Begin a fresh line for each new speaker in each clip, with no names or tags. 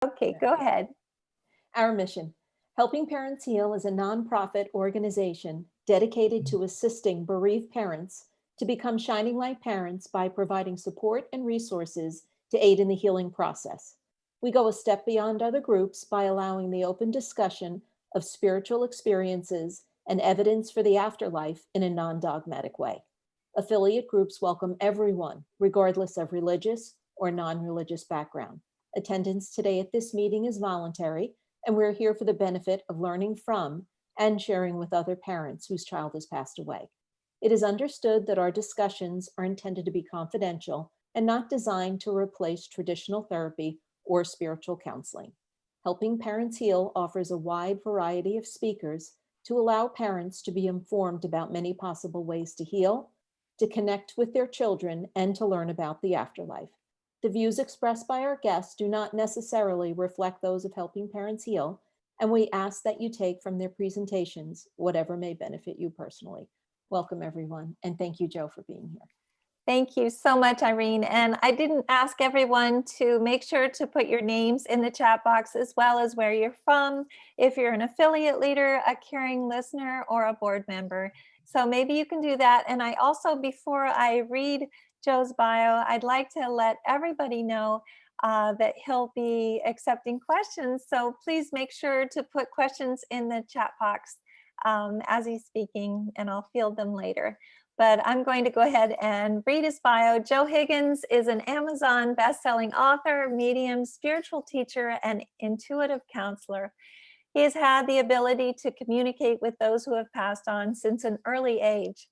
Okay, go ahead.
Our mission: Helping Parents Heal is a nonprofit organization dedicated to assisting bereaved parents to become shining light parents by providing support and resources to aid in the healing process. We go a step beyond other groups by allowing the open discussion of spiritual experiences and evidence for the afterlife in a non-dogmatic way. Affiliate groups welcome everyone, regardless of religious or non-religious background. Attendance today at this meeting is voluntary, and we're here for the benefit of learning from and sharing with other parents whose child has passed away. It is understood that our discussions are intended to be confidential and not designed to replace traditional therapy or spiritual counseling. Helping Parents Heal offers a wide variety of speakers to allow parents to be informed about many possible ways to heal, to connect with their children, and to learn about the afterlife. The views expressed by our guests do not necessarily reflect those of Helping Parents Heal, and we ask that you take from their presentations whatever may benefit you personally. Welcome, everyone, and thank you, Joe, for being here.
Thank you so much, Irene. And I didn't ask everyone to make sure to put your names in the chat box, as well as where you're from, if you're an affiliate leader, a caring listener, or a board member. So maybe you can do that. And I also, before I read Joe's bio, I'd like to let everybody know that he'll be accepting questions. So please make sure to put questions in the chat box as he's speaking, and I'll field them later. But I'm going to go ahead and read his bio. Joe Higgins is an Amazon best-selling author, medium, spiritual teacher, and intuitive counselor. He has had the ability to communicate with those who have passed on since an early age.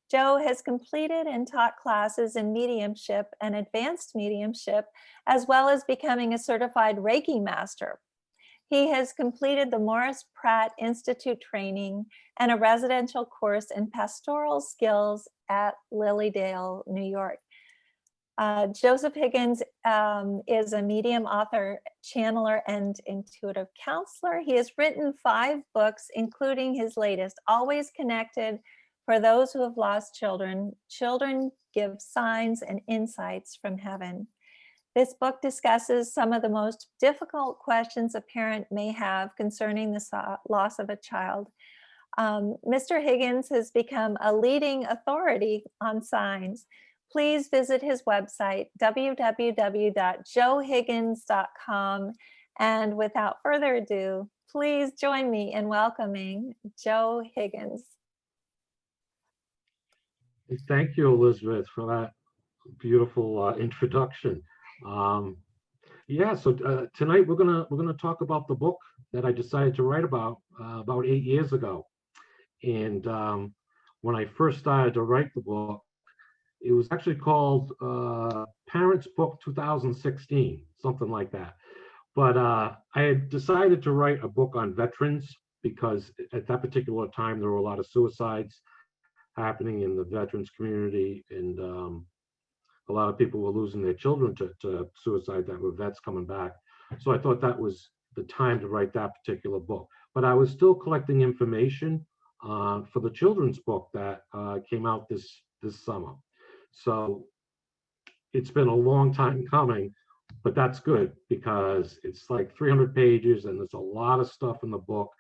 Joe has completed and taught classes in mediumship and advanced mediumship, as well as becoming a certified Reiki Master. He has completed the Morris Pratt Institute training and a residential course in Pastoral Skills at Lilydale, New York. Joseph Higgins is a medium, author, channeler, and intuitive counselor. He has written 5 books, including his latest, Always Connected: For Those Who Have Lost Children. Children Give Signs and Insights from Heaven. This book discusses some of the most difficult questions a parent may have concerning the loss of a child. Mr. Higgins has become a leading authority on signs. Please visit his website, www.joehiggins.com. And without further ado, please join me in welcoming Joe Higgins.
Thank you, Elizabeth, for that beautiful introduction. Tonight we're gonna talk about the book that I decided to write about 8 years ago. And when I first started to write the book, it was actually called Parents Book 2016, something like that. But I had decided to write a book on veterans because at that particular time there were a lot of suicides happening in the veterans community, and a lot of people were losing their children to suicide that were vets coming back. So I thought that was the time to write that particular book. But I was still collecting information for the children's book that came out this summer. So it's been a long time coming, but that's good because it's like 300 pages and there's a lot of stuff in the book.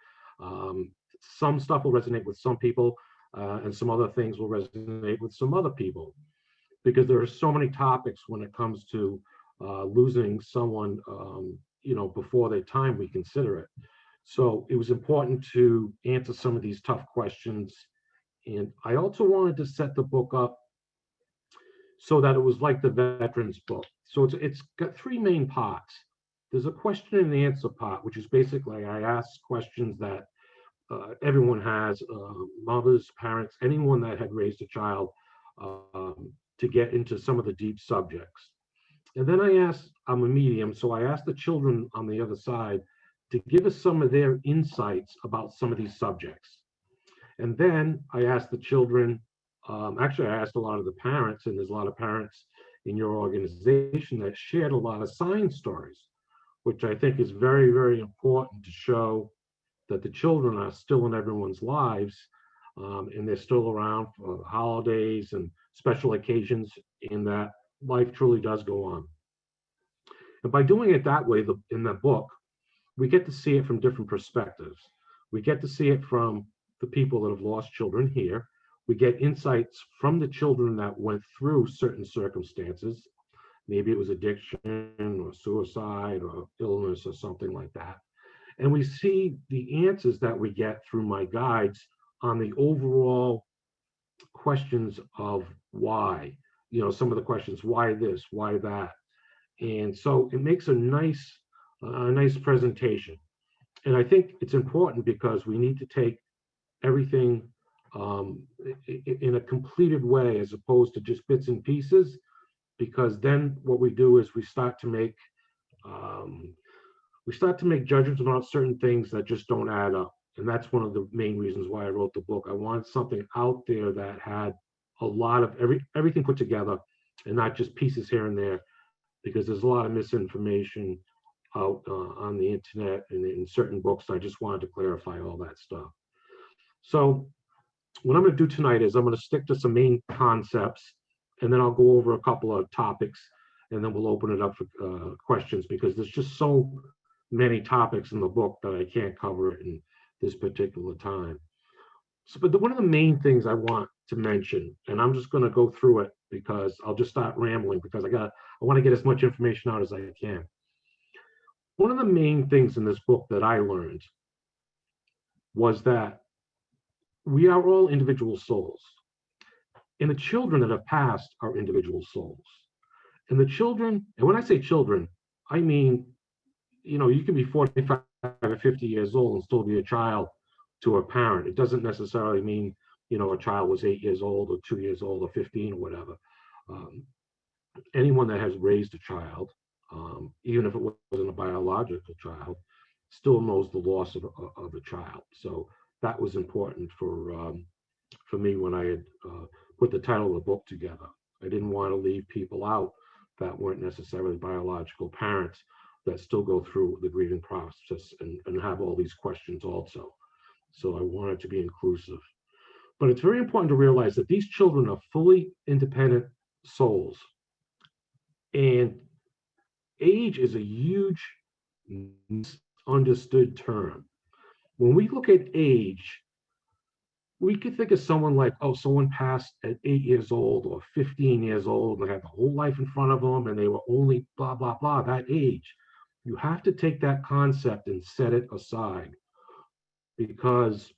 Some stuff will resonate with some people and some other things will resonate with some other people, because there are so many topics when it comes to losing someone, before their time, we consider it. So it was important to answer some of these tough questions. And I also wanted to set the book up so that it was like the veterans book. So it's got 3 main parts. There's a question and answer part, which is basically I ask questions that everyone has, mothers, parents, anyone that had raised a child, to get into some of the deep subjects. And then I'm a medium, so I asked the children on the other side to give us some of their insights about some of these subjects. And then I asked the children, actually I asked a lot of the parents, and there's a lot of parents in your organization that shared a lot of sign stories, which I think is very, very important to show that the children are still in everyone's lives, and they're still around for holidays and special occasions, in that life truly does go on. And by doing it that way, in the book, we get to see it from different perspectives. We get to see it from the people that have lost children here. We get insights from the children that went through certain circumstances. Maybe it was addiction or suicide or illness or something like that. And we see the answers that we get through my guides on the overall questions of why, some of the questions, why this, why that. And so it makes a nice presentation. And I think it's important because we need to take everything in a completed way as opposed to just bits and pieces, because then what we do is we start to make judgments about certain things that just don't add up. And that's one of the main reasons why I wrote the book. I wanted something out there that had a lot of everything put together and not just pieces here and there, because there's a lot of misinformation out on the internet and in certain books. I just wanted to clarify all that stuff. So what I'm going to do tonight is I'm going to stick to some main concepts, and then I'll go over a couple of topics, and then we'll open it up for questions, because there's just so many topics in the book that I can't cover it in this particular time. So, but one of the main things I want to mention, and I'm just going to go through it because I'll just start rambling because I want to get as much information out as I can. One of the main things in this book that I learned was that we are all individual souls. And the children that have passed are individual souls. And the children, and when I say children, I mean, you can be 45 or 50 years old and still be a child to a parent. It doesn't necessarily mean, a child was 8 years old or 2 years old or 15 or whatever. Anyone that has raised a child, even if it wasn't a biological child, still knows the loss of a child. So that was important for me when I had put the title of the book together. I didn't want to leave people out that weren't necessarily biological parents that still go through the grieving process and have all these questions also. So I wanted to be inclusive. But it's very important to realize that these children are fully independent souls. And age is a huge misunderstood term. When we look at age, we could think of someone like, oh, someone passed at 8 years old or 15 years old and they had the whole life in front of them and they were only blah, blah, blah, that age. You have to take that concept and set it aside, because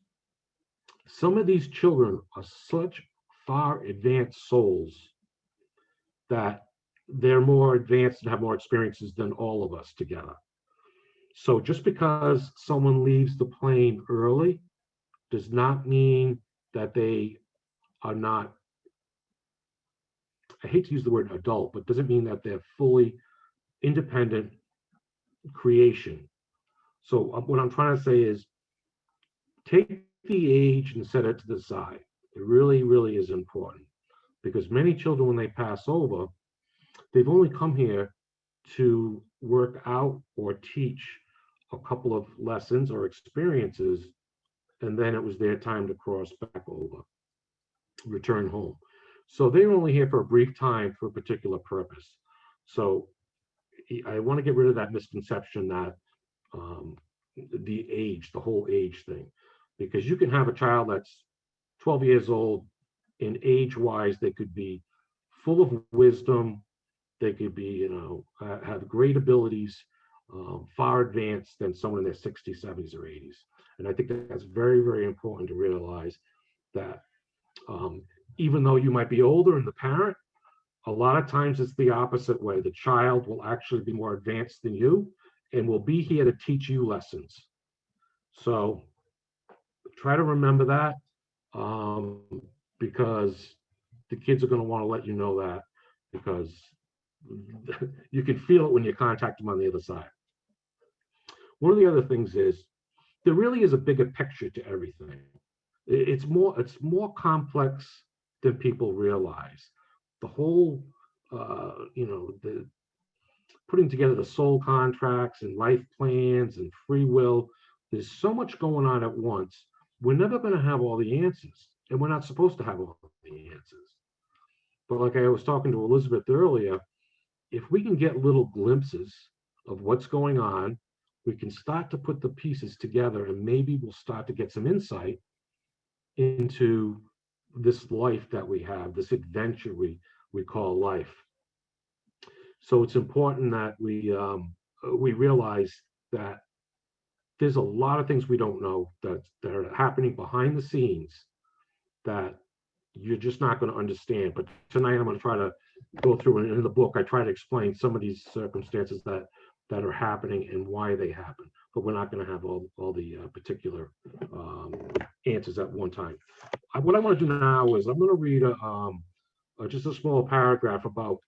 some of these children are such far advanced souls that they're more advanced and have more experiences than all of us together. So just because someone leaves the plane early does not mean that they are not, I hate to use the word adult, but doesn't mean that they're fully independent creation. So what I'm trying to say is take the age and set it to the side. It really, really is important, because many children, when they pass over, they've only come here to work out or teach a couple of lessons or experiences, and then it was their time to cross back over, return home. So they're only here for a brief time for a particular purpose. So I want to get rid of that misconception that the whole age thing, because you can have a child that's 12 years old, and age-wise, they could be full of wisdom. They could be, have great abilities, far advanced than someone in their 60s, 70s, or 80s. And I think that's very, very important to realize that even though you might be older than the parent, a lot of times it's the opposite way. The child will actually be more advanced than you and will be here to teach you lessons. So try to remember that, because the kids are going to want to let you know that, because you can feel it when you contact them on the other side. One of the other things is there really is a bigger picture to everything. It's more complex than people realize. The whole, the putting together the soul contracts and life plans and free will, there's so much going on at once. We're never going to have all the answers, and we're not supposed to have all the answers. But like I was talking to Elizabeth earlier, if we can get little glimpses of what's going on, we can start to put the pieces together, and maybe we'll start to get some insight into this life that we have, this adventure we call life. So it's important that we realize that there's a lot of things we don't know that are happening behind the scenes that you're just not going to understand. But tonight I'm going to try to go through, and in the book I try to explain some of these circumstances that are happening and why they happen. But we're not going to have all the particular answers at one time. What I want to do now is I'm going to read just a small paragraph about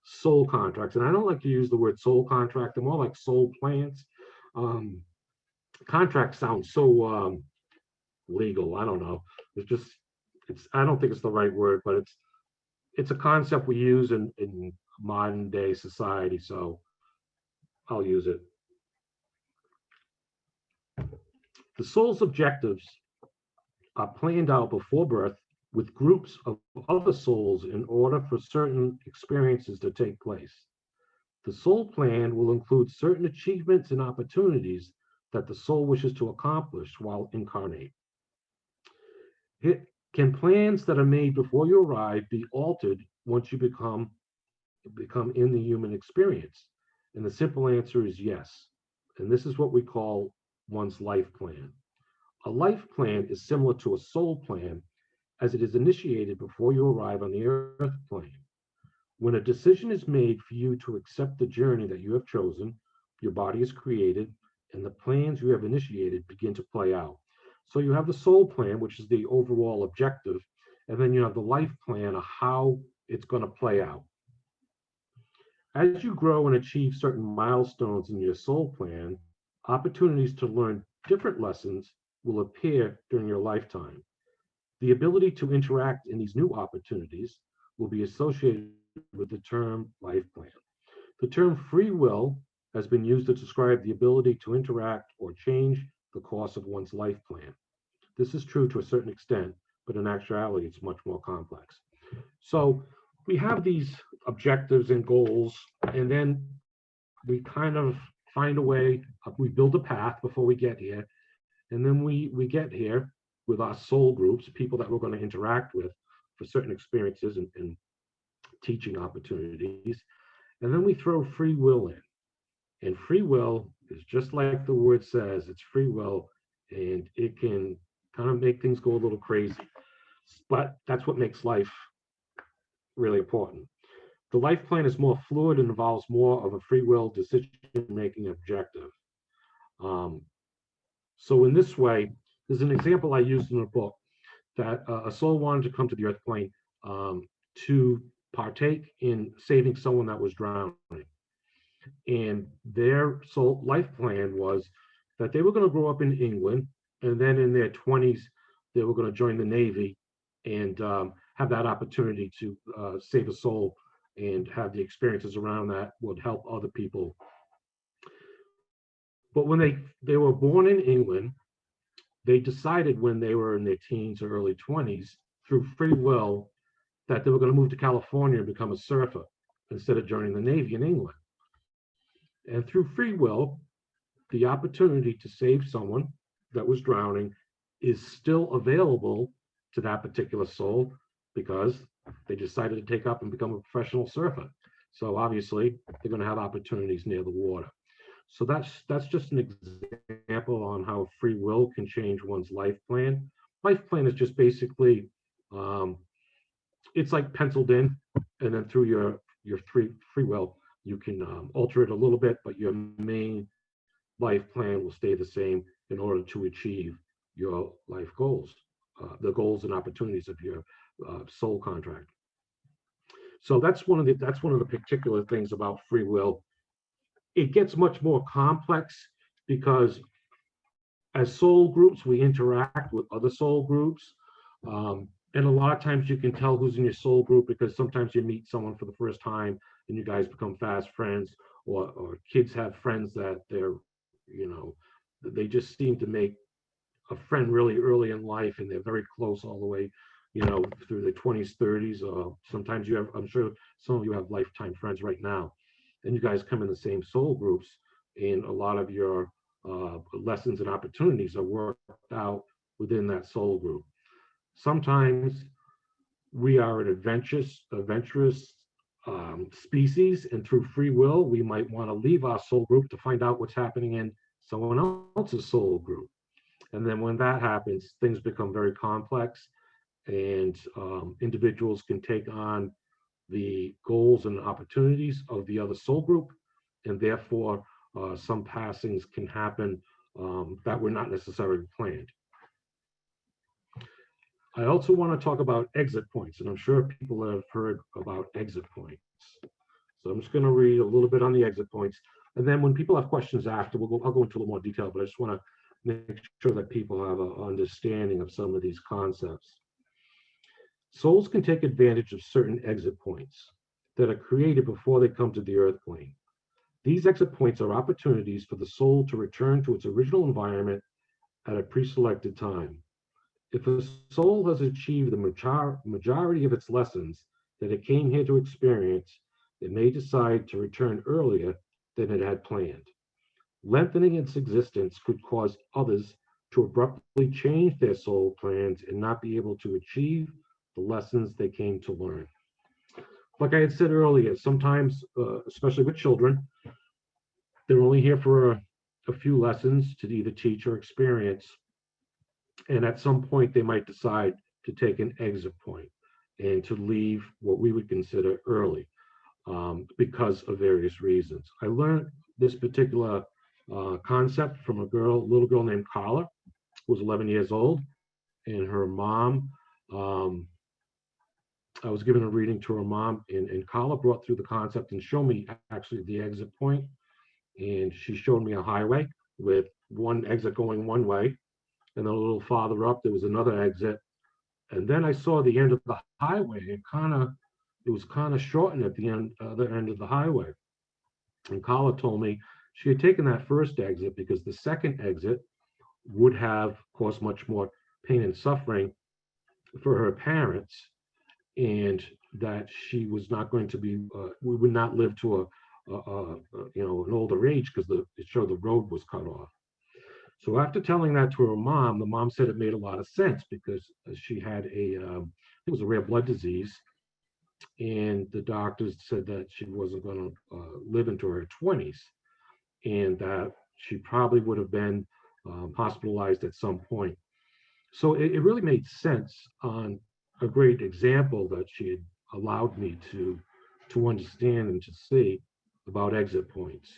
soul contracts. And I don't like to use the word soul contract. They're more like soul plans. Contract sounds so legal. I don't know. I don't think it's the right word, but it's a concept we use in modern day society. So I'll use it. The soul's objectives are planned out before birth with groups of other souls in order for certain experiences to take place. The soul plan will include certain achievements and opportunities that the soul wishes to accomplish while incarnate. Can plans that are made before you arrive be altered once you become in the human experience? And the simple answer is yes. And this is what we call one's life plan. A life plan is similar to a soul plan, as it is initiated before you arrive on the earth plane. When a decision is made for you to accept the journey that you have chosen, your body is created, and the plans you have initiated begin to play out. So you have the soul plan, which is the overall objective, and then you have the life plan of how it's going to play out. As you grow and achieve certain milestones in your soul plan, opportunities to learn different lessons will appear during your lifetime. The ability to interact in these new opportunities will be associated with the term life plan. The term free will has been used to describe the ability to interact or change the course of one's life plan. This is true to a certain extent, but in actuality, it's much more complex. So we have these objectives and goals, and then we kind of find a way, we build a path before we get here, and then we get here with our soul groups, people that we're going to interact with for certain experiences and teaching opportunities. And then we throw free will in. And free will is just like the word says, it's free will, and it can kind of make things go a little crazy. But that's what makes life really important. The life plan is more fluid and involves more of a free will decision-making objective. So in this way, there's an example I used in the book that a soul wanted to come to the earth plane to partake in saving someone that was drowning. And their soul life plan was that they were going to grow up in England, and then in their 20s, they were going to join the Navy and have that opportunity to save a soul and have the experiences around that would help other people. But when they were born in England, they decided when they were in their teens or early 20s, through free will, that they were going to move to California and become a surfer instead of joining the Navy in England. And through free will, the opportunity to save someone that was drowning is still available to that particular soul because they decided to take up and become a professional surfer. So obviously, they're going to have opportunities near the water. So that's just an example on how free will can change one's life plan. Life plan is just basically, it's like penciled in, and then through your free will, you can alter it a little bit, but your main life plan will stay the same in order to achieve your life goals, the goals and opportunities of your soul contract. So that's one of the particular things about free will. It gets much more complex because as soul groups, we interact with other soul groups. And a lot of times you can tell who's in your soul group because sometimes you meet someone for the first time and you guys become fast friends, or kids have friends that they just seem to make a friend really early in life and they're very close all the way, through the 20s, 30s, or sometimes I'm sure some of you have lifetime friends right now, and you guys come in the same soul groups. and a lot of your lessons and opportunities are worked out within that soul group. Sometimes we are an adventurous species, and through free will, we might want to leave our soul group to find out what's happening in someone else's soul group. And then when that happens, things become very complex, and individuals can take on the goals and opportunities of the other soul group, and therefore some passings can happen that were not necessarily planned. I also want to talk about exit points, and I'm sure people have heard about exit points. So I'm just going to read a little bit on the exit points, and then when people have questions after, I'll go into a little more detail, but I just want to make sure that people have an understanding of some of these concepts. Souls can take advantage of certain exit points that are created before they come to the earth plane. These exit points are opportunities for the soul to return to its original environment at a pre-selected time. If a soul has achieved the majority of its lessons that it came here to experience, it may decide to return earlier than it had planned. Lengthening its existence could cause others to abruptly change their soul plans and not be able to achieve the lessons they came to learn. Like I had said earlier, sometimes, especially with children, they're only here for a few lessons to either teach or experience. And at some point, they might decide to take an exit point and to leave what we would consider early because of various reasons. I learned this particular concept from a little girl named Carla, who was 11 years old, and her mom. I was given a reading to her mom, and Carla brought through the concept and showed me actually the exit point. And she showed me a highway with one exit going one way, and then a little farther up, there was another exit. And then I saw the end of the highway. It was kind of shortened at the other end of the highway. And Carla told me she had taken that first exit because the second exit would have caused much more pain and suffering for her parents, and that she was not going to be, we would not live to an older age because it showed the road was cut off. So after telling that to her mom, the mom said it made a lot of sense because she had it was a rare blood disease, and the doctors said that she wasn't going to live into her 20s, and that she probably would have been hospitalized at some point. So it really made sense on a great example that she had allowed me to understand and to see about exit points.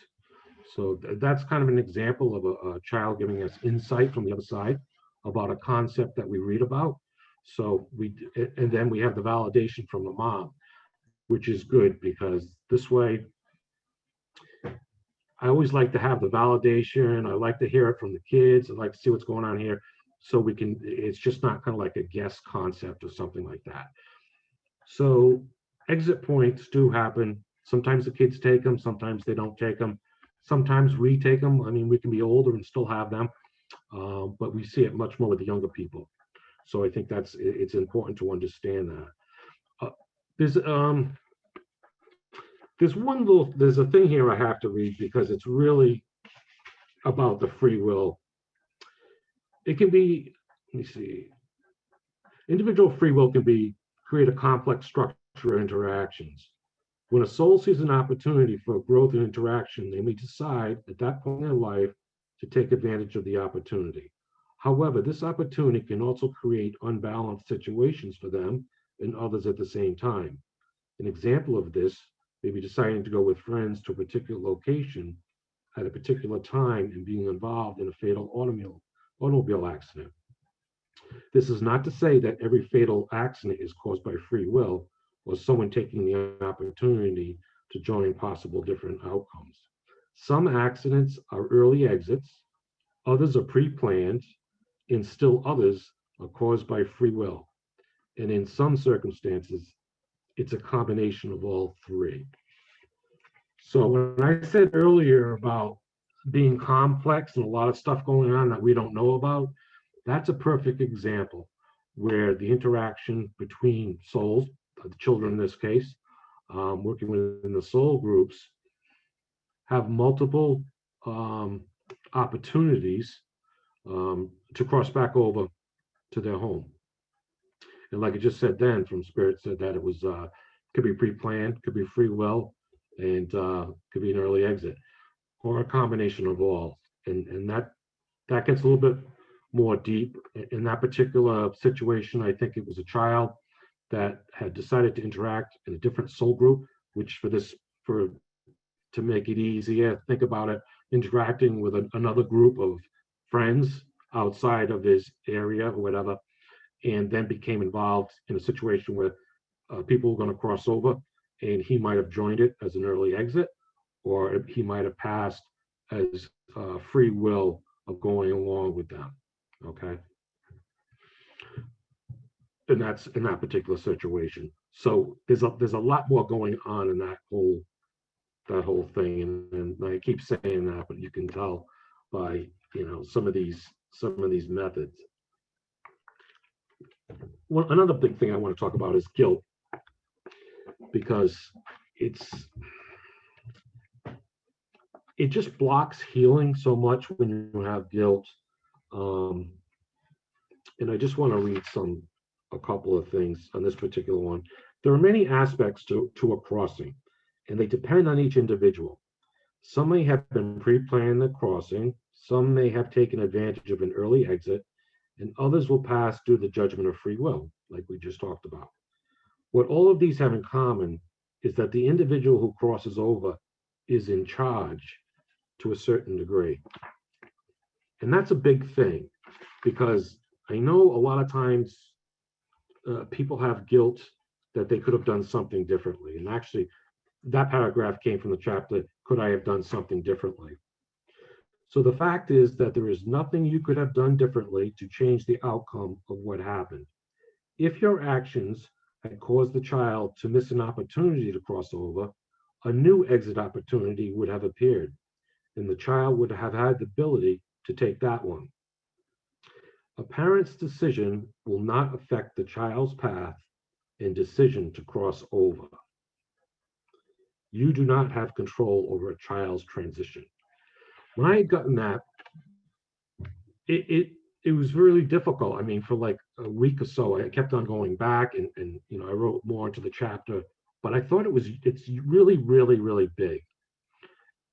So that's kind of an example of a child giving us insight from the other side about a concept that we read about. So and then we have the validation from the mom, which is good because this way, I always like to have the validation. I like to hear it from the kids. I like to see what's going on here. So it's just not kind of like a guess concept or something like that. So exit points do happen. Sometimes the kids take them, sometimes they don't take them. Sometimes we take them. I mean, we can be older and still have them, but we see it much more with the younger people. So I think it's important to understand that. There's a thing here I have to read because it's really about the free will. It can be, let me see, individual free will can create a complex structure of interactions. When a soul sees an opportunity for growth and interaction, they may decide at that point in their life to take advantage of the opportunity. However, this opportunity can also create unbalanced situations for them and others at the same time. An example of this may be deciding to go with friends to a particular location at a particular time and being involved in a fatal automobile accident. This is not to say that every fatal accident is caused by free will or someone taking the opportunity to join possible different outcomes. Some accidents are early exits, others are pre-planned, and still others are caused by free will. And in some circumstances, it's a combination of all three. So when I said earlier about being complex and a lot of stuff going on that we don't know about, that's a perfect example where the interaction between souls, the children in this case, working within the soul groups, have multiple opportunities to cross back over to their home. And like I just said then, from Spirit said that it was could be pre-planned, could be free will, and could be an early exit, or a combination of all. And that gets a little bit more deep. In that particular situation, I think it was a child that had decided to interact in a different soul group, which to make it easier, think about it, interacting with another group of friends outside of his area or whatever, and then became involved in a situation where people were going to cross over, and he might have joined it as an early exit, or he might have passed as free will of going along with them. Okay. And that's in that particular situation. So there's a lot more going on in that whole thing, and I keep saying that, but you can tell by some of these methods. Another big thing I want to talk about is guilt, because it just blocks healing so much when you have guilt. And I just want to read a couple of things on this particular one. There are many aspects to a crossing, and they depend on each individual. Some may have been pre-planned the crossing, some may have taken advantage of an early exit, and others will pass due to the judgment of free will, like we just talked about. What all of these have in common is that the individual who crosses over is in charge to a certain degree. And that's a big thing, because I know a lot of times people have guilt that they could have done something differently. And actually, that paragraph came from the chapter, Could I Have Done Something Differently? So the fact is that there is nothing you could have done differently to change the outcome of what happened. If your actions had caused the child to miss an opportunity to cross over, a new exit opportunity would have appeared, and the child would have had the ability to take that one. A parent's decision will not affect the child's path and decision to cross over. You do not have control over a child's transition. When I had gotten that, it was really difficult. I mean, for like a week or so, I kept on going back and I wrote more into the chapter, but I thought it's really, really, really big.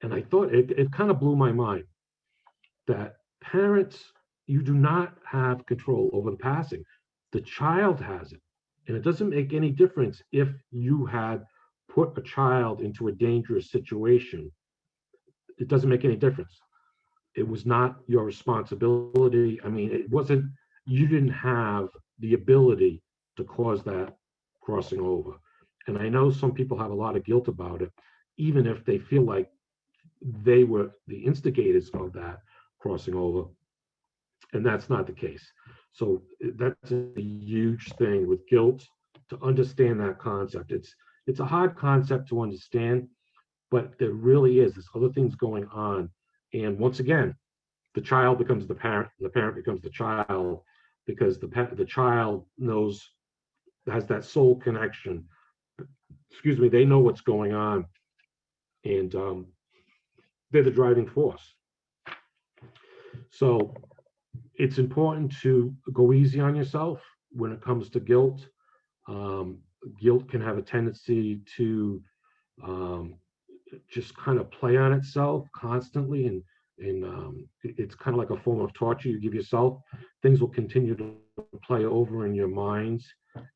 And I thought it kind of blew my mind that parents, you do not have control over the passing. The child has it. And it doesn't make any difference if you had put a child into a dangerous situation. It doesn't make any difference. It was not your responsibility. I mean, you didn't have the ability to cause that crossing over. And I know some people have a lot of guilt about it, even if they feel like they were the instigators of that crossing over. And that's not the case. So that's a huge thing with guilt, to understand that concept. It's a hard concept to understand, but there really is. There's other things going on. And once again, the child becomes the parent, and the parent becomes the child, because the child has that soul connection. Excuse me, they know what's going on, and they're the driving force. So it's important to go easy on yourself when it comes to guilt. Guilt can have a tendency to just kind of play on itself constantly, and it's kind of like a form of torture you give yourself. Things will continue to play over in your minds,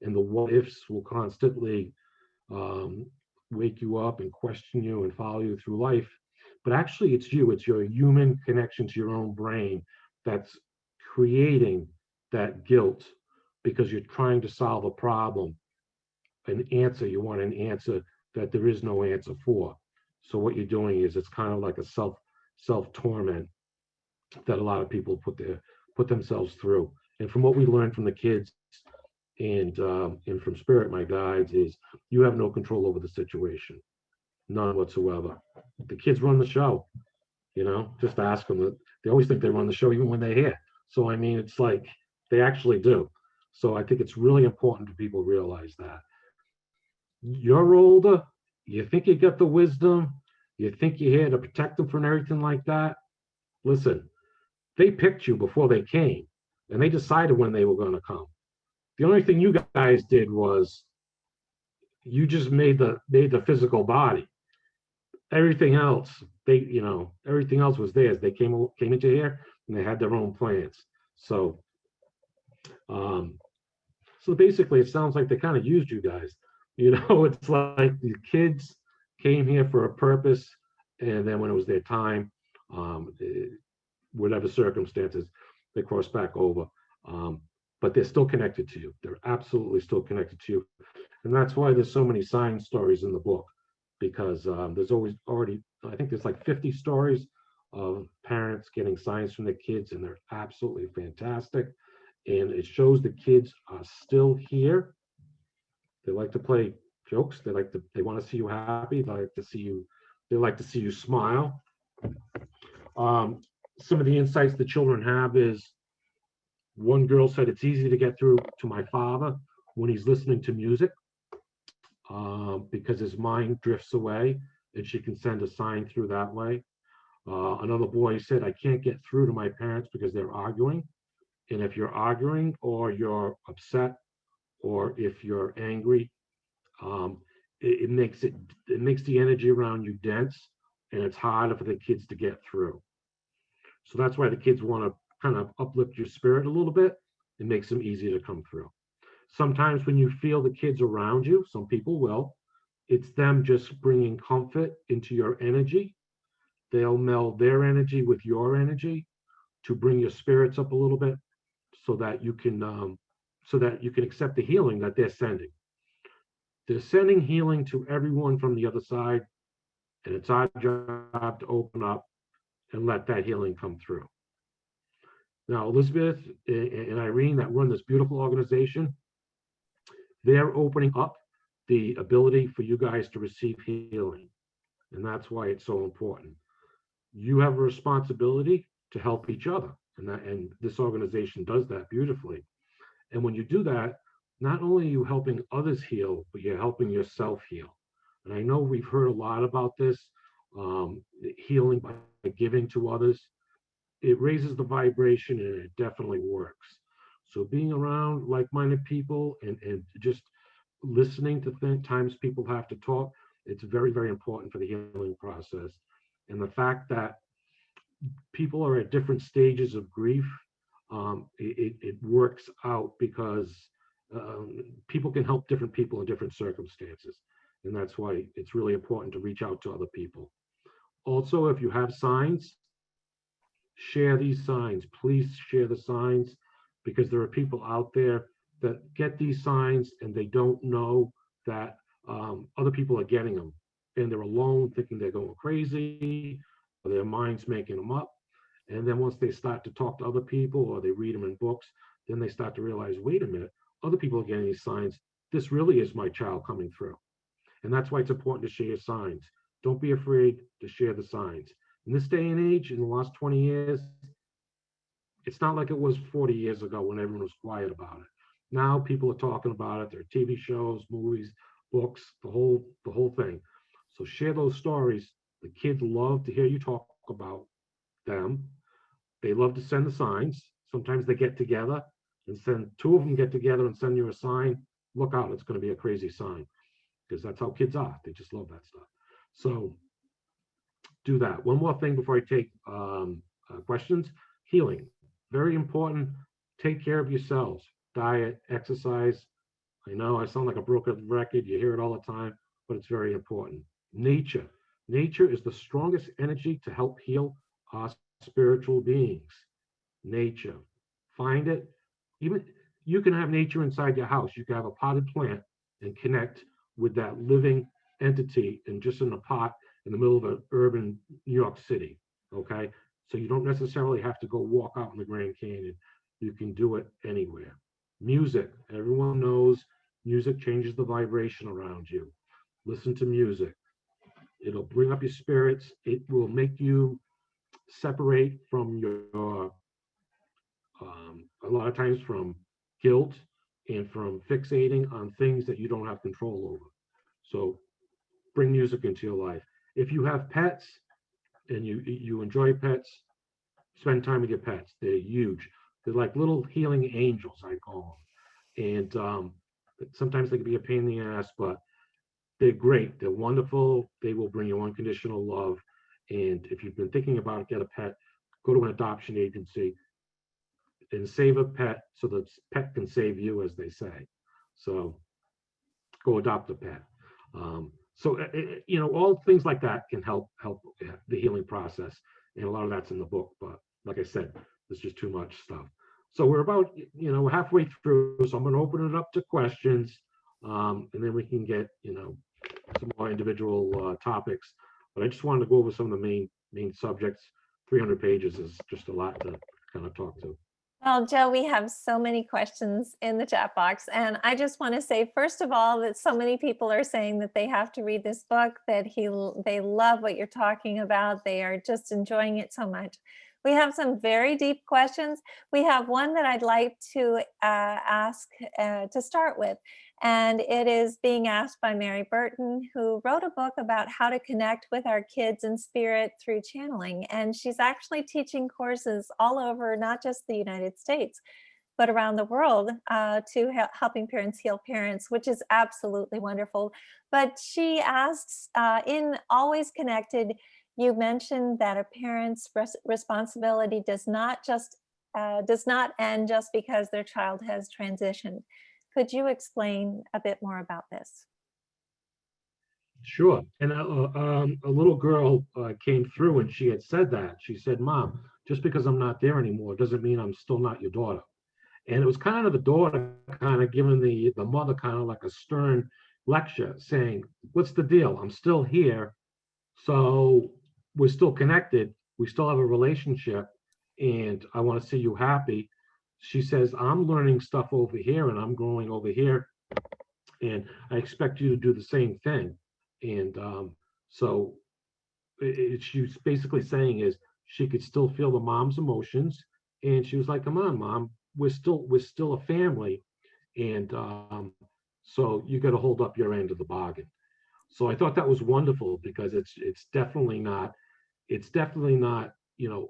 and the what ifs will constantly wake you up and question you and follow you through life. But actually, it's your human connection to your own brain that's creating that guilt, because you're trying to solve a problem, you want an answer that there is no answer for. So what you're doing is, it's kind of like a self torment that a lot of people put themselves through. And from what we learned from the kids and from Spirit, my guides, is you have no control over the situation, none whatsoever. The kids run the show. Just ask them. They always think they run the show even when they're here. So I mean, it's like they actually do. So I think it's really important for people to realize that. You're older, you think you got the wisdom, You think you're here to protect them from everything like that? Listen, they picked you before they came, and they decided when they were going to come. The only thing you guys did was you just made the physical body. Everything else, everything else was theirs. They came into here and they had their own plans. So, um, so basically, it sounds like they kind of used you guys. It's like the kids came here for a purpose, and then when it was their time, whatever circumstances, they crossed back over. But they're still connected to you. They're absolutely still connected to you. And that's why there's so many sign stories in the book, because there's I think there's like 50 stories of parents getting signs from their kids, and they're absolutely fantastic. And it shows the kids are still here. They like to play jokes. They want to see you happy. They like to see you smile. Some of the insights the children have is, one girl said it's easy to get through to my father when he's listening to music, because his mind drifts away and she can send a sign through that way. Another boy said, I can't get through to my parents because they're arguing. And if you're arguing or you're upset or if you're angry, it makes the energy around you dense, and it's harder for the kids to get through. So that's why the kids want to kind of uplift your spirit a little bit. It makes them easy to come through. Sometimes when you feel the kids around you, some people will, it's them just bringing comfort into your energy. They'll meld their energy with your energy to bring your spirits up a little bit, so that you can accept the healing that they're sending. They're sending healing to everyone from the other side, and it's our job to open up and let that healing come through. Now, Elizabeth and Irene that run this beautiful organization, they're opening up the ability for you guys to receive healing. And that's why it's so important. You have a responsibility to help each other. And this organization does that beautifully. And when you do that, not only are you helping others heal, but you're helping yourself heal. And I know we've heard a lot about this, healing by giving to others. It raises the vibration, and it definitely works. So being around like-minded people and just listening to times people have to talk, it's very, very important for the healing process. And the fact that people are at different stages of grief, it works out because people can help different people in different circumstances. And that's why it's really important to reach out to other people. Also, if you have signs, share these signs. Please share the signs, because there are people out there that get these signs and they don't know that other people are getting them. And they're alone thinking they're going crazy, or their mind's making them up. And then once they start to talk to other people or they read them in books, then they start to realize, wait a minute, other people are getting these signs. This really is my child coming through. And that's why it's important to share your signs. Don't be afraid to share the signs. In this day and age, in the last 20 years, it's not like it was 40 years ago when everyone was quiet about it. Now people are talking about it. There are TV shows, movies, books, the whole thing. So share those stories. The kids love to hear you talk about them. They love to send the signs. Sometimes they get together and two of them get together and send you a sign. Look out, it's going to be a crazy sign, because that's how kids are. They just love that stuff. So do that. One more thing before I take questions. Healing, very important. Take care of yourselves. Diet, exercise. I know I sound like a broken record. You hear it all the time, but it's very important. Nature. Nature is the strongest energy to help heal our spiritual beings. Nature. Find it. Even you can have nature inside your house. You can have a potted plant and connect with that living entity, and just in a pot in the middle of an urban New York City. Okay. So you don't necessarily have to go walk out in the Grand Canyon. You can do it anywhere. Music. Everyone knows music changes the vibration around you. Listen to music. It'll bring up your spirits. It will make you separate from your, a lot of times from guilt and from fixating on things that you don't have control over. So bring music into your life. if you have pets and you enjoy pets, spend time with your pets. They're huge. They're like little healing angels, I call them. And sometimes they can be a pain in the ass, but they're great. They're wonderful. They will bring you unconditional love. And if you've been thinking about get a pet, go to an adoption agency and save a pet so the pet can save you, as they say. So go adopt a pet. All things like that can help the healing process, and a lot of that's in the book. But like I said, there's just too much stuff. So we're about halfway through. So I'm going to open it up to questions, and then we can get some more individual topics. But I just wanted to go over some of the main subjects. 300 pages is just a lot to kind of talk to.
Well, Joe, we have so many questions in the chat box. And I just want to say, first of all, that so many people are saying that they have to read this book, that they love what you're talking about. They are just enjoying it so much. We have some very deep questions. We have one that I'd like to ask to start with. And it is being asked by Mary Burton, who wrote a book about how to connect with our kids in spirit through channeling. And she's actually teaching courses all over, not just the United States, but around the world to helping parents heal parents, which is absolutely wonderful. But she asks, in Always Connected, you mentioned that a parent's responsibility does not end just because their child has transitioned. Could you explain a bit more about this?
Sure. And a little girl came through and she had said that. She said, "Mom, just because I'm not there anymore doesn't mean I'm still not your daughter." And it was kind of the daughter kind of giving the mother kind of like a stern lecture saying, "What's the deal? I'm still here. So we're still connected. We still have a relationship. And I want to see you happy." She says, "I'm learning stuff over here and I'm growing over here. And I expect you to do the same thing." And so she's basically saying is she could still feel the mom's emotions. And she was like, "Come on, Mom, we're still a family. And so you got to hold up your end of the bargain." So I thought that was wonderful because it's definitely not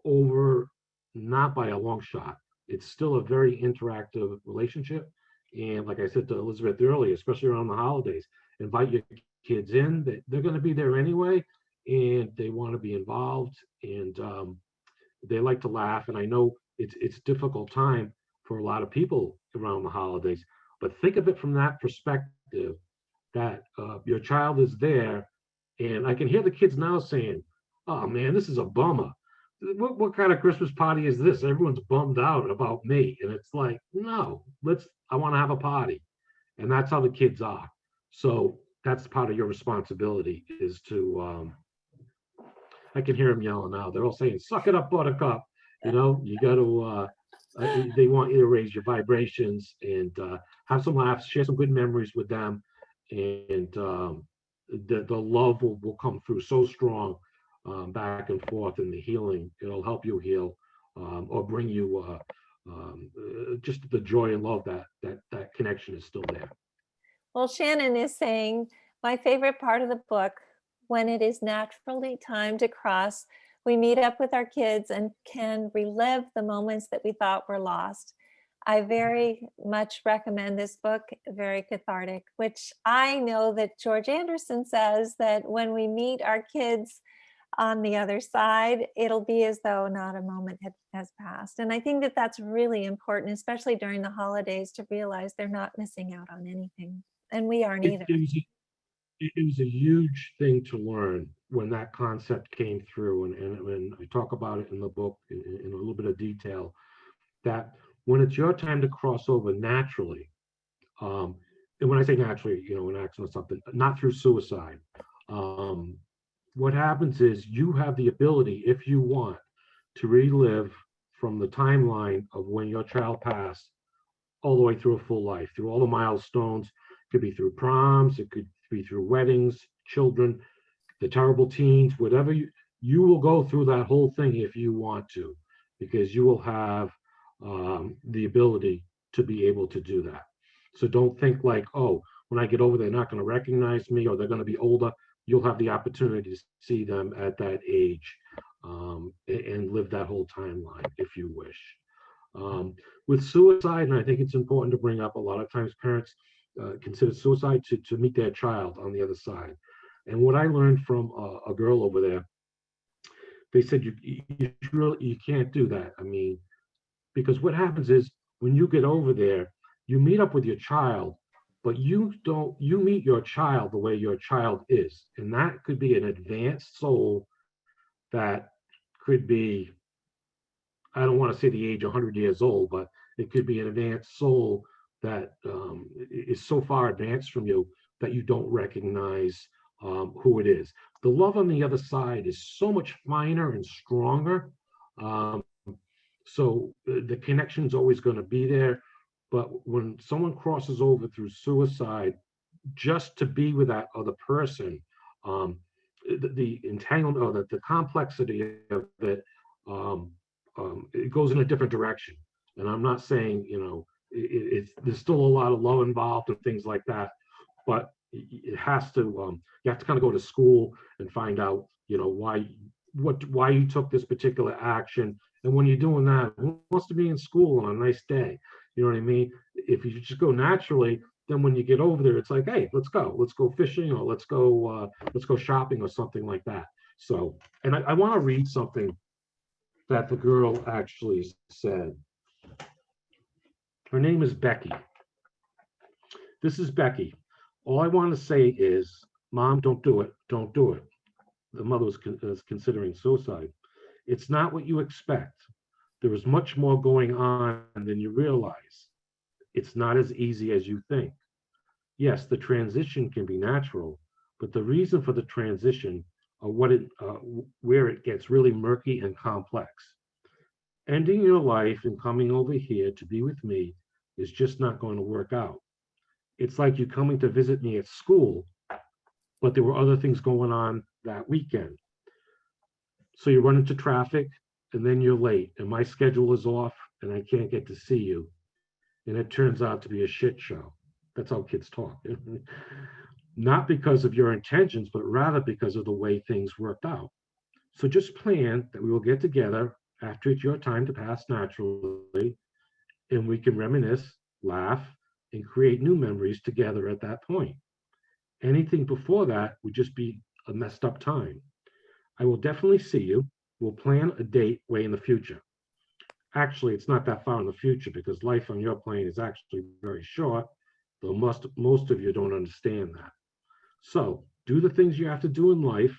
over, not by a long shot. It's still a very interactive relationship. And like I said to Elizabeth earlier, especially around the holidays, invite your kids in. They're going to be there anyway, and they want to be involved, and they like to laugh. And I know it's a difficult time for a lot of people around the holidays, but think of it from that perspective, that your child is there. And I can hear the kids now saying, "Oh man, this is a bummer. What kind of Christmas party is this? Everyone's bummed out about me." And it's like, no, I want to have a party. And that's how the kids are. So that's part of your responsibility is to, I can hear them yelling now. They're all saying, "Suck it up, buttercup." You got to, they want you to raise your vibrations and have some laughs, share some good memories with them. And the love will come through so strong. Back and forth in the healing. It'll help you heal, or bring you just the joy and love that connection is still there.
Well, Shannon is saying, my favorite part of the book, when it is naturally time to cross, we meet up with our kids and can relive the moments that we thought were lost. I very much recommend this book, very cathartic, which I know that George Anderson says that when we meet our kids on the other side, it'll be as though not a moment has passed. And I think that that's really important, especially during the holidays, to realize they're not missing out on anything. And we aren't either.
It was a huge thing to learn when that concept came through. And when I talk about it in the book in a little bit of detail, that when it's your time to cross over naturally, and when I say naturally, an accident or something, not through suicide, what happens is you have the ability, if you want, to relive from the timeline of when your child passed all the way through a full life, through all the milestones. It could be through proms, it could be through weddings, children, the terrible teens, whatever. You will go through that whole thing if you want to, because you will have the ability to be able to do that. So don't think like, oh, when I get over, they're not going to recognize me or they're going to be older. you'll have the opportunity to see them at that age, and live that whole timeline if you wish. With suicide, and I think it's important to bring up, a lot of times parents consider suicide to meet their child on the other side. And what I learned from a girl over there, they said you can't do that. I mean, because what happens is when you get over there, you meet up with your child, but you meet your child the way your child is. And that could be an advanced soul that could be, I don't want to say the age 100 years old, but it could be an advanced soul that is so far advanced from you that you don't recognize who it is. The love on the other side is so much finer and stronger. Um, so the connection's always going to be there. But when someone crosses over through suicide, just to be with that other person, the entanglement or the complexity of it, it goes in a different direction. And I'm not saying, there's still a lot of love involved and things like that, but it has to, you have to kind of go to school and find out, why you took this particular action. And when you're doing that, who wants to be in school on a nice day? You know what I mean? If you just go naturally, then when you get over there, it's like, hey, let's go fishing, or let's go shopping or something like that. So, and I want to read something that the girl actually said. Her name is Becky. This is Becky. All I want to say is, Mom, don't do it. Don't do it. The mother was considering suicide. It's not what you expect. There is much more going on than you realize. It's not as easy as you think. Yes, the transition can be natural, but the reason for the transition are where it gets really murky and complex. Ending your life and coming over here to be with me is just not going to work out. It's like you coming to visit me at school, but there were other things going on that weekend. So you run into traffic and then you're late and my schedule is off and I can't get to see you. And it turns out to be a shit show. That's how kids talk. Not because of your intentions, but rather because of the way things worked out. So just plan that we will get together after it's your time to pass naturally, and we can reminisce, laugh, and create new memories together at that point. Anything before that would just be a messed up time. I will definitely see you. We'll plan a date way in the future. Actually, it's not that far in the future because life on your plane is actually very short, though most of you don't understand that. So do the things you have to do in life,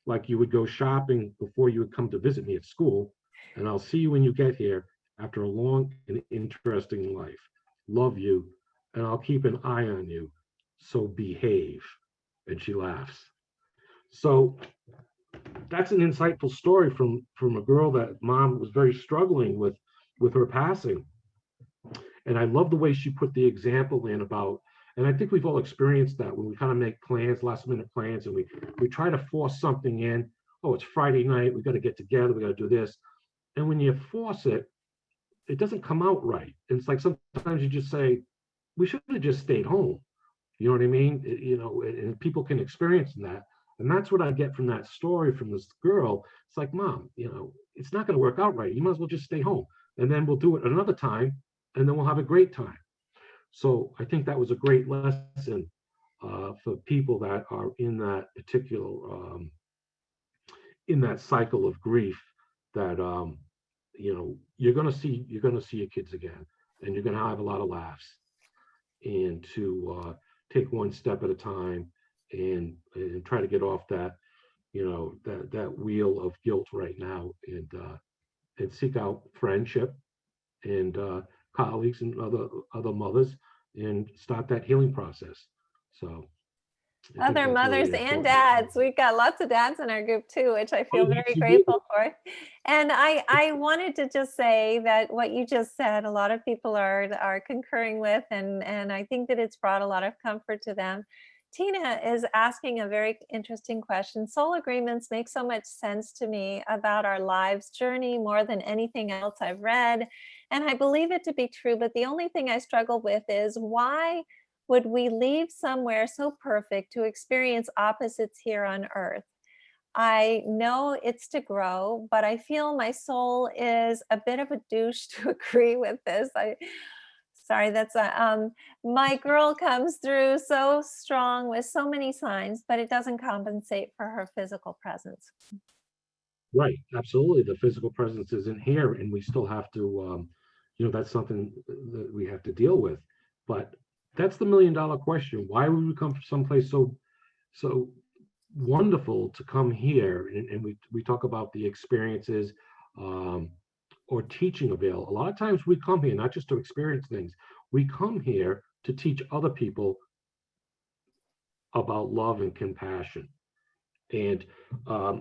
like you would go shopping before you would come to visit me at school, and I'll see you when you get here after a long and interesting life. Love you, and I'll keep an eye on you. So behave. And she laughs. So that's an insightful story from a girl that mom was very struggling with her passing. And I love the way she put the example in about, and I think we've all experienced that when we kind of make plans, last minute plans, and we try to force something in. Oh, it's Friday night, we got to get together, we got to do this. And when you force it, it doesn't come out right. And it's like sometimes you just say, we should have just stayed home. You know what I mean? And people can experience that. And that's what I get from that story from this girl. It's like, Mom, it's not going to work out right. You might as well just stay home. And then we'll do it another time, and then we'll have a great time. So I think that was a great lesson for people that are in that particular, in that cycle of grief, that, you're going to see your kids again, and you're going to have a lot of laughs, and to take one step at a time and try to get off that, that wheel of guilt right now, and seek out friendship and colleagues and other mothers, and start that healing process. So
other mothers and dads. We've got lots of dads in our group too, which I feel very grateful for. And I wanted to just say that what you just said, a lot of people are concurring with, and I think that it's brought a lot of comfort to them. Tina is asking a very interesting question. Soul agreements make so much sense to me about our lives journey more than anything else I've read. And I believe it to be true, but the only thing I struggle with is why would we leave somewhere so perfect to experience opposites here on earth? I know it's to grow, but I feel my soul is a bit of a douche to agree with this. Sorry, that's my girl comes through so strong with so many signs, but it doesn't compensate for her physical presence.
Right, absolutely. The physical presence isn't here, and we still have to, that's something that we have to deal with. But that's the $1 million question. Why would we come from someplace so wonderful to come here? And we talk about the experiences um, or teaching avail. A lot of times we come here not just to experience things. We come here to teach other people about love and compassion. And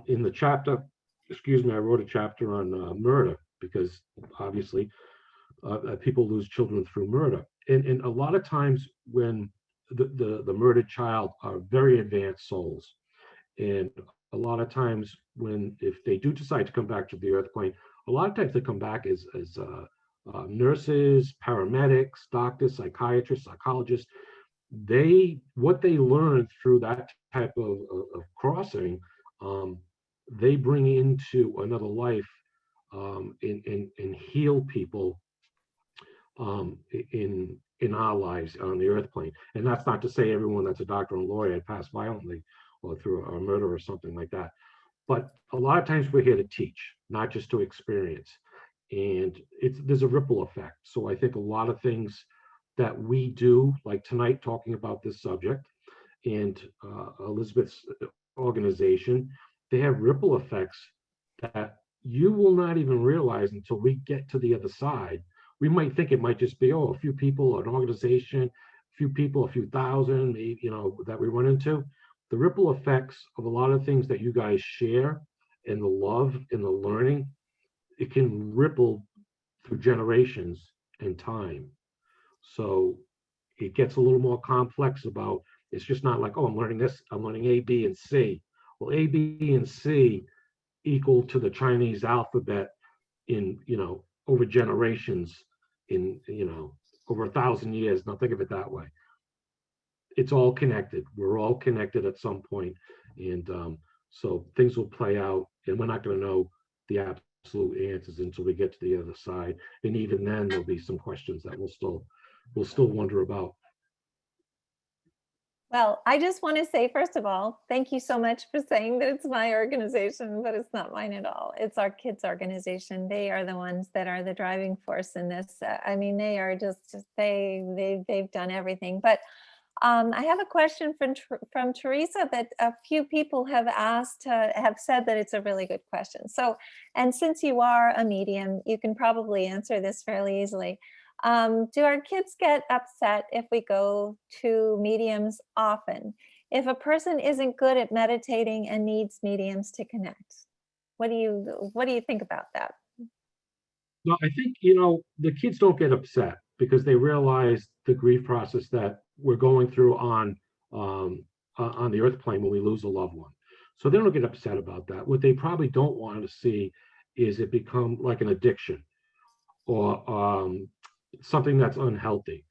in the chapter, excuse me, I wrote a chapter on murder because obviously people lose children through murder. And a lot of times when the murdered child are very advanced souls. And a lot of times if they do decide to come back to the earth plane, a lot of times they come back as nurses, paramedics, doctors, psychiatrists, psychologists. What they learn through that type of crossing, they bring into another life and heal people in our lives on the earth plane. And that's not to say everyone that's a doctor and lawyer had passed violently or through a murder or something like that. But a lot of times we're here to teach, not just to experience. And there's a ripple effect. So I think a lot of things that we do, like tonight, talking about this subject, and Elizabeth's organization, they have ripple effects that you will not even realize until we get to the other side. We might think it might just be, a few people, an organization, a few people, a few thousand, maybe, that we run into. The ripple effects of a lot of things that you guys share and the love and the learning, it can ripple through generations and time. So it gets a little more complex about, it's just not like, I'm learning this, I'm learning A, B, and C. Well, A, B, and C equal to the Chinese alphabet in, over generations, in, over 1,000 years. Now think of it that way. It's all connected. We're all connected at some point. And so things will play out, and we're not going to know the absolute answers until we get to the other side. And even then, there'll be some questions that we'll still wonder about.
Well, I just want to say, first of all, thank you so much for saying that it's my organization, but it's not mine at all. It's our kids' organization. They are the ones that are the driving force in this. I mean, they are they've done everything. But I have a question from Teresa that a few people have have said that it's a really good question. So, and since you are a medium, you can probably answer this fairly easily. Do our kids get upset if we go to mediums often? If a person isn't good at meditating and needs mediums to connect, what do you think about that?
No, I think, the kids don't get upset because they realize the grief process that we're going through on the earth plane when we lose a loved one. So they don't get upset about that. What they probably don't want to see is it become like an addiction or something that's unhealthy.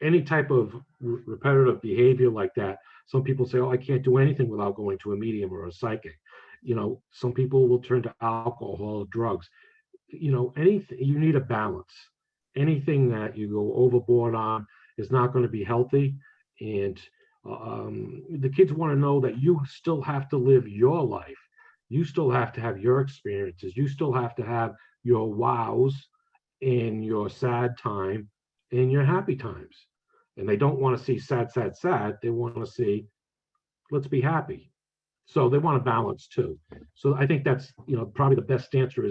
Any type of repetitive behavior like that. Some people say, I can't do anything without going to a medium or a psychic. Some people will turn to alcohol or drugs. Anything, you need a balance. Anything that you go overboard on is not going to be healthy. And the kids want to know that you still have to live your life. You still have to have your experiences. You still have to have your wows in your sad time and your happy times. And they don't want to see sad, sad, sad. They want to see, let's be happy. So they want a balance too. So I think that's, probably the best answer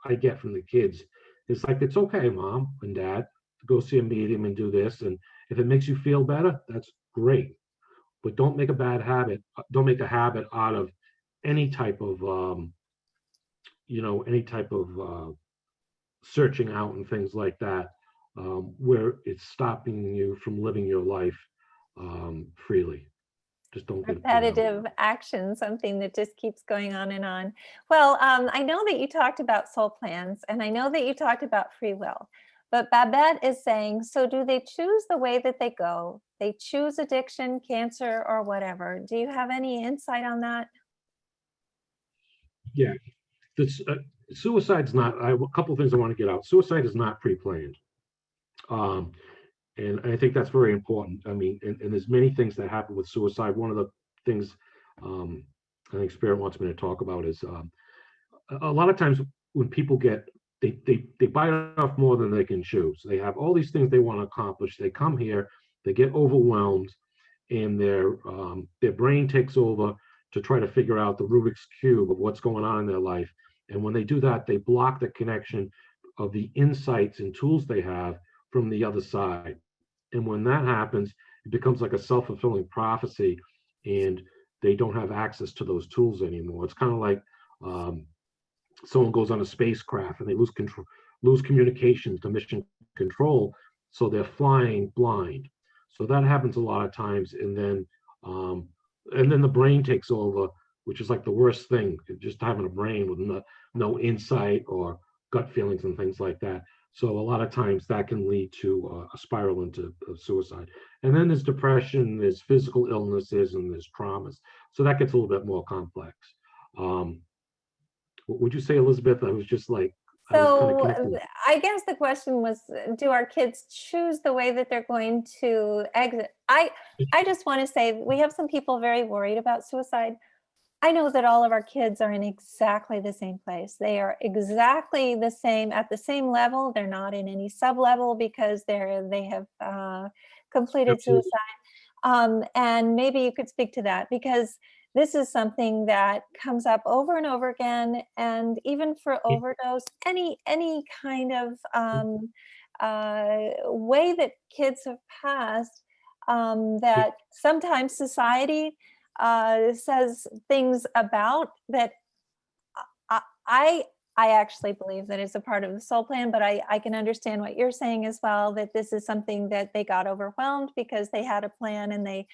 I get from the kids. It's like, it's okay, mom and dad, to go see a medium and do this. And if it makes you feel better, that's great. But don't make a bad habit. Don't make a habit out of any type of, searching out and things like that, where it's stopping you from living your life freely. Just don't get
Repetitive action, something that just keeps going on and on. Well, I know that you talked about soul plans, and I know that you talked about free will, But Babette is saying, so do they choose the way that they go? They choose addiction, cancer, or whatever. Do you have any insight on that?
Yeah, this suicide's not. A couple of things I want to get out. Suicide is not pre-planned, um, and I think that's very important. I mean, and there's many things that happen with suicide. One of the things um, I think Spirit wants me to talk about is a lot of times when people get they bite off more than they can chew. So they have all these things they want to accomplish. They come here, they get overwhelmed, and their brain takes over to try to figure out the Rubik's cube of what's going on in their life. And when they do that, they block the connection of the insights and tools they have from the other side. And when that happens, it becomes like a self-fulfilling prophecy, and they don't have access to those tools anymore. It's kind of like someone goes on a spacecraft and they lose communication to mission control, so they're flying blind. So that happens a lot of times, and then the brain takes over, which is like the worst thing, just having a brain with no insight or gut feelings and things like that. So a lot of times that can lead to a spiral into suicide. And then there's depression, there's physical illnesses, and there's traumas. So that gets a little bit more complex. Would you say, Elizabeth? I was just like, I was kind of
So
connecting.
I guess the question was, do our kids choose the way that they're going to exit? I just want to say we have some people very worried about suicide. I know that all of our kids are in exactly the same place. They are exactly the same at the same level. They're not in any sub-level because they have completed
Absolutely.
suicide. And maybe you could speak to that, because this is something that comes up over and over again. And even for overdose, any kind of way that kids have passed, that sometimes society says things about that. I, I I actually believe that it's a part of the soul plan, but I can understand what you're saying as well, that this is something that they got overwhelmed because they had a plan, and they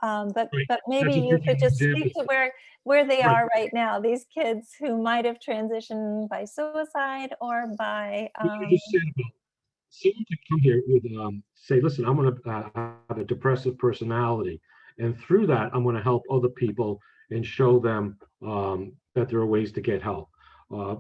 but
Right.
maybe
That's a
you could
perfect
just
example.
speak to where they
Right.
are right now, these kids who might have transitioned by suicide or by
What you just said about someone could come here with say, listen, I'm going to have a depressive personality, and through that I'm going to help other people and show them that there are ways to get help,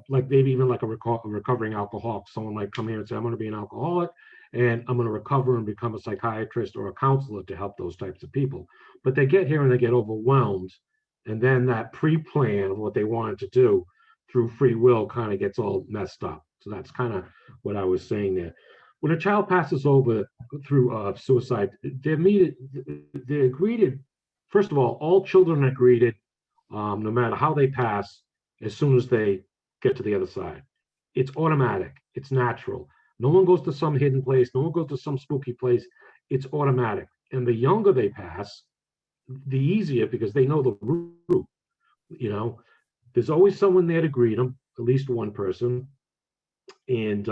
like maybe even like a recovering alcoholic. Someone might come here and say, I'm going to be an alcoholic, and I'm going to recover and become a psychiatrist or a counselor to help those types of people. But they get here and they get overwhelmed, and then that pre-plan of what they wanted to do through free will kind of gets all messed up. So that's kind of what I was saying there. When a child passes over through suicide, they're greeted. First of all children are greeted, no matter how they pass, as soon as they get to the other side. It's automatic. It's natural. No one goes to some hidden place. No one goes to some spooky place. It's automatic. And the younger they pass, the easier, because they know the route. You know, there's always someone there to greet them, at least one person, and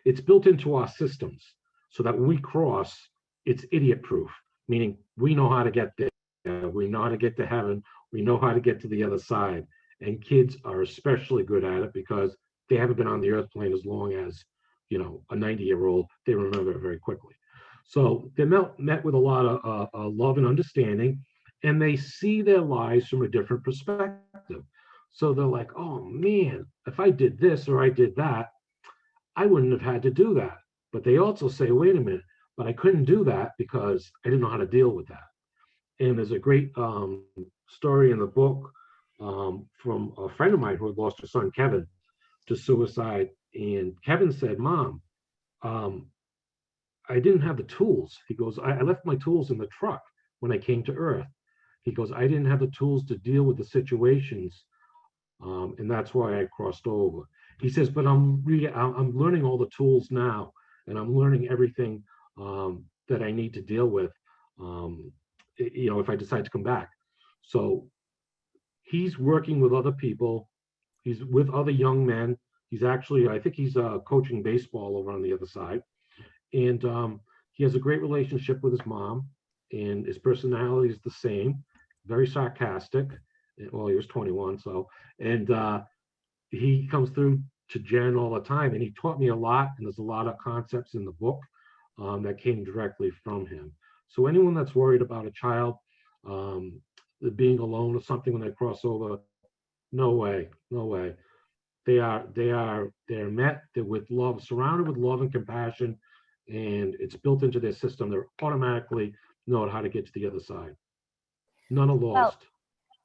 it's built into our systems so that when we cross, it's idiot proof, meaning we know how to get there, we know how to get to heaven, we know how to get to the other side. And kids are especially good at it because they haven't been on the earth plane as long as, a 90-year-old. They remember it very quickly. So they're met with a lot of love and understanding, and they see their lives from a different perspective. So they're like, oh man, if I did this or I did that, I wouldn't have had to do that. But they also say, wait a minute, but I couldn't do that because I didn't know how to deal with that. And there's a great story in the book from a friend of mine who had lost her son, Kevin, to suicide. And Kevin said, Mom, I didn't have the tools. He goes, I left my tools in the truck when I came to Earth. He goes, I didn't have the tools to deal with the situations, and that's why I crossed over. He says, but I'm learning all the tools now, and I'm learning everything that I need to deal with, if I decide to come back. So he's working with other people. He's with other young men. He's actually, I think he's coaching baseball over on the other side. And he has a great relationship with his mom, and his personality is the same, very sarcastic. Well, he was 21, so, and he comes through to Jen all the time, and he taught me a lot, and there's a lot of concepts in the book that came directly from him. So anyone that's worried about a child being alone or something when they cross over, no way, no way. They're met, they're with love, surrounded with love and compassion, and it's built into their system. They're automatically know how to get to the other side. None are
Well,
lost.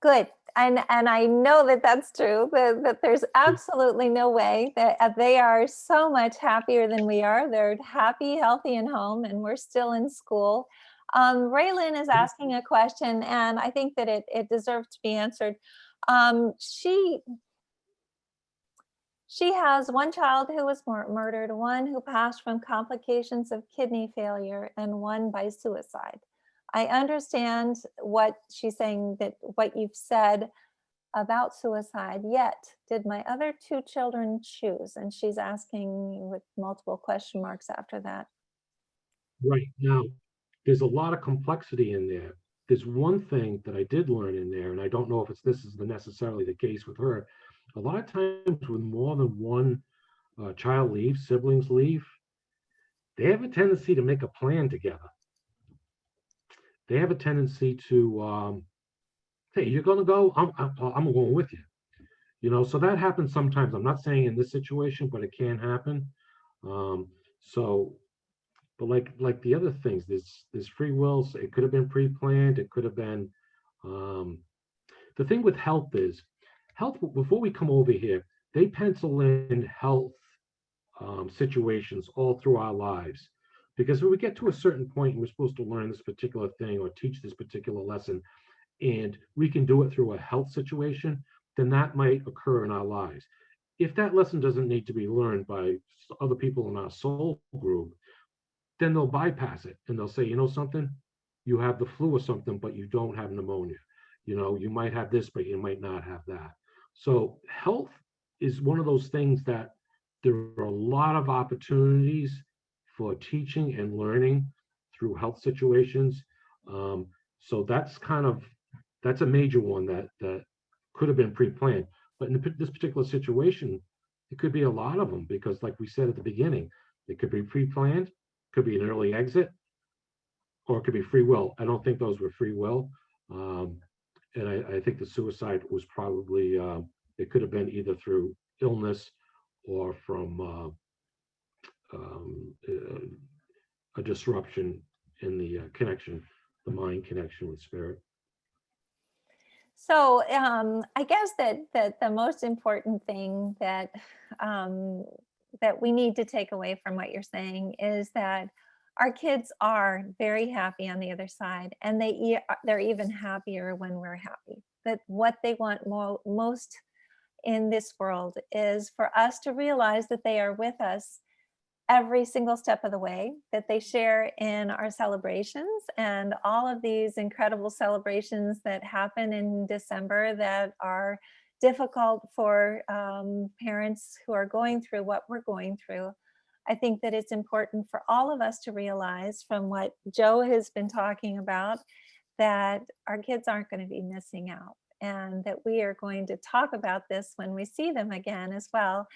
good. And I know that that's true, that there's absolutely no way that they are so much happier than we are. They're happy, healthy, and home, and we're still in school. Raylan is asking a question, and I think that it deserves to be answered. She has one child who was murdered, one who passed from complications of kidney failure, and one by suicide. I understand what she's saying, that what you've said about suicide, yet did my other two children choose? And she's asking with multiple question marks after that.
Right. Now, there's a lot of complexity in there. There's one thing that I did learn in there, and I don't know if this is necessarily the case with her. A lot of times when more than one child leaves, siblings leave, they have a tendency to make a plan together. They have a tendency to, hey, you're going to go, I'm going with you. You know, so that happens sometimes. I'm not saying in this situation, but it can happen. But like the other things, there's free wills. It could have been pre-planned. It could have been. The thing with health is, health. Before we come over here, they pencil in health situations all through our lives, because when we get to a certain point and we're supposed to learn this particular thing or teach this particular lesson, and we can do it through a health situation, then that might occur in our lives. If that lesson doesn't need to be learned by other people in our soul group, then they'll bypass it and they'll say, you know something, you have the flu or something, but you don't have pneumonia. You know, you might have this, but you might not have that. So health is one of those things that there are a lot of opportunities for teaching and learning through health situations. So that's a major one that could have been pre-planned. But in this particular situation, it could be a lot of them, because like we said at the beginning, it could be pre-planned, could be an early exit, or it could be free will. I don't think those were free will. And I think the suicide was probably, it could have been either through illness or from a disruption in the connection, the mind connection with spirit.
So I guess that the most important thing that that we need to take away from what you're saying is that our kids are very happy on the other side, and they're even happier when we're happy. That what they want most in this world is for us to realize that they are with us every single step of the way, that they share in our celebrations, and all of these incredible celebrations that happen in December that are difficult for parents who are going through what we're going through. I think that it's important for all of us to realize, from what Joe has been talking about, that our kids aren't going to be missing out, and that we are going to talk about this when we see them again as well.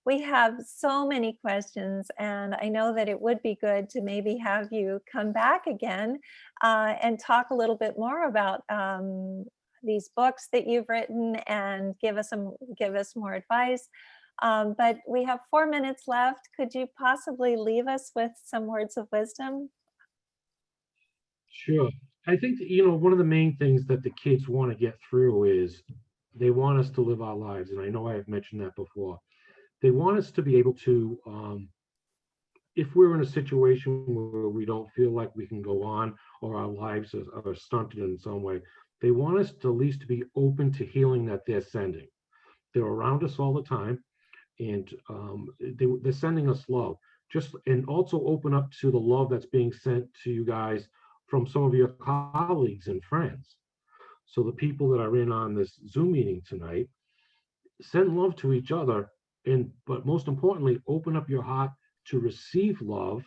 We have so many questions, and I know that it would be good to maybe have you come back again and talk a little bit more about these books that you've written, and give us more advice. But we have 4 minutes left. Could you possibly leave us with some words of wisdom?
Sure. I think that, one of the main things that the kids want to get through is they want us to live our lives. And I know I have mentioned that before. They want us to be able to, if we're in a situation where we don't feel like we can go on, or our lives are stunted in some way, they want us to at least be open to healing that they're sending. They're around us all the time, and they're sending us love. And also open up to the love that's being sent to you guys from some of your colleagues and friends. So the people that are in on this Zoom meeting tonight, send love to each other, but most importantly, open up your heart to receive love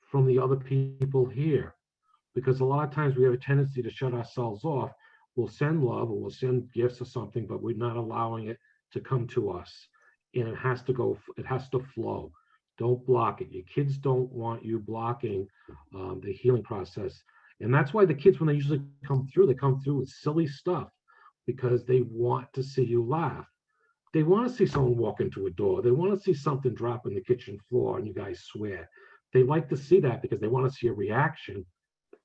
from the other people here. Because a lot of times we have a tendency to shut ourselves off. We'll send love or we'll send gifts or something, but we're not allowing it to come to us, and it has to flow. Don't block it. Your kids don't want you blocking the healing process. And that's why the kids, when they usually come through, they come through with silly stuff because they want to see you laugh. They want to see someone walk into a door. They want to see something drop in the kitchen floor and you guys swear. They like to see that because they want to see a reaction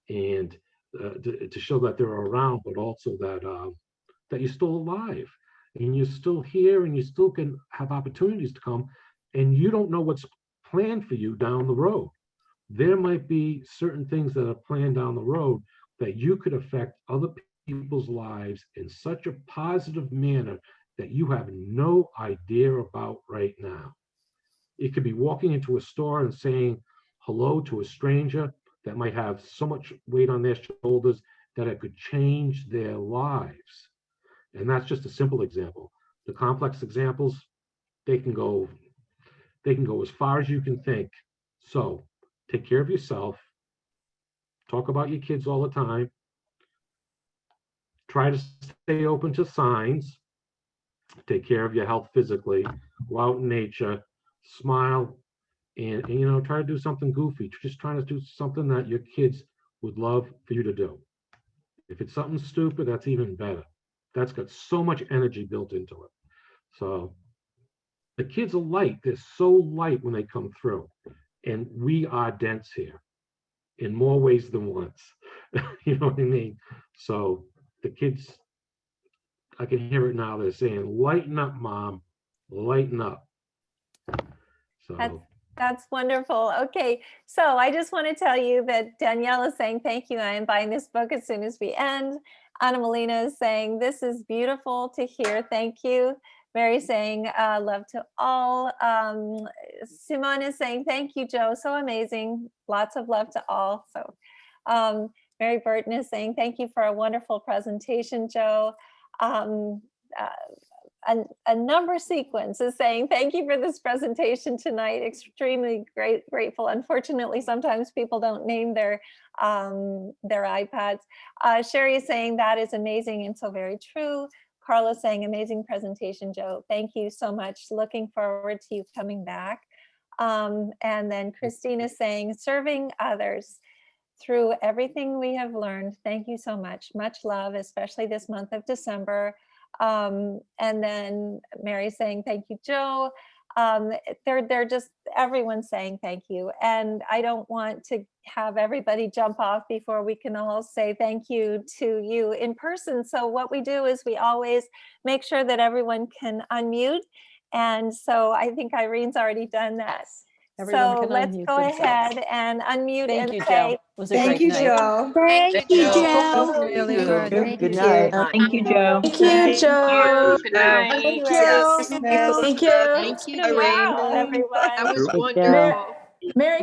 and to show that they're around, but also that you're still alive and you're still here and you still can have opportunities to come, and you don't know what's planned for you down the road. There might be certain things that are planned down the road that you could affect other people's lives in such a positive manner that you have no idea about right now. It could be walking into a store and saying hello to a stranger that might have so much weight on their shoulders that it could change their lives. And that's just a simple example. The complex examples, they can go as far as you can think. So take care of yourself. Talk about your kids all the time. Try to stay open to signs. Take care of your health physically. Go out in nature. Smile. And try to do something goofy. Just trying to do something that your kids would love for you to do. If it's something stupid, that's even better. That's got so much energy built into it. So the kids are light. They're so light when they come through. And we are dense here in more ways than once. You know what I mean? So the kids, I can hear it now. They're saying, lighten up, Mom, lighten up. So
that's wonderful. Okay, so I just want to tell you that Danielle is saying thank you. I am buying this book as soon as we end. Anna Molina is saying this is beautiful to hear. Thank you. Mary saying love to all. Simone is saying thank you, Joe. So amazing. Lots of love to all. So Mary Burton is saying thank you for a wonderful presentation, Joe. A number sequence is saying thank you for this presentation tonight. Extremely grateful. Unfortunately, sometimes people don't name their iPads. Sherry is saying that is amazing and so very true. Carla saying amazing presentation, Joe. Thank you so much. Looking forward to you coming back. And then Christina saying serving others through everything we have learned. Thank you so much. Much love, especially this month of December. And then Mary saying, thank you, Joe. They're just, everyone's saying thank you. And I don't want to have everybody jump off before we can all say thank you to you in person. So what we do is we always make sure that everyone can unmute. And so I think Irene's already done that.
Everyone
so
can
let's
unmute
go
themselves.
ahead and unmute
Thank
and
you,
say,
Joe. It was a
Thank
great
you,
night.
Joe.
Thank you, Joe.
Really good.
Good night.
Thank you, Joe.
Thank you, Joe.
Good night.
thank you,
Thank you.
everyone.
Thank you.
Thank you,
It's been a
Irene.
while, everyone.
That was
Good
wonderful.
Merry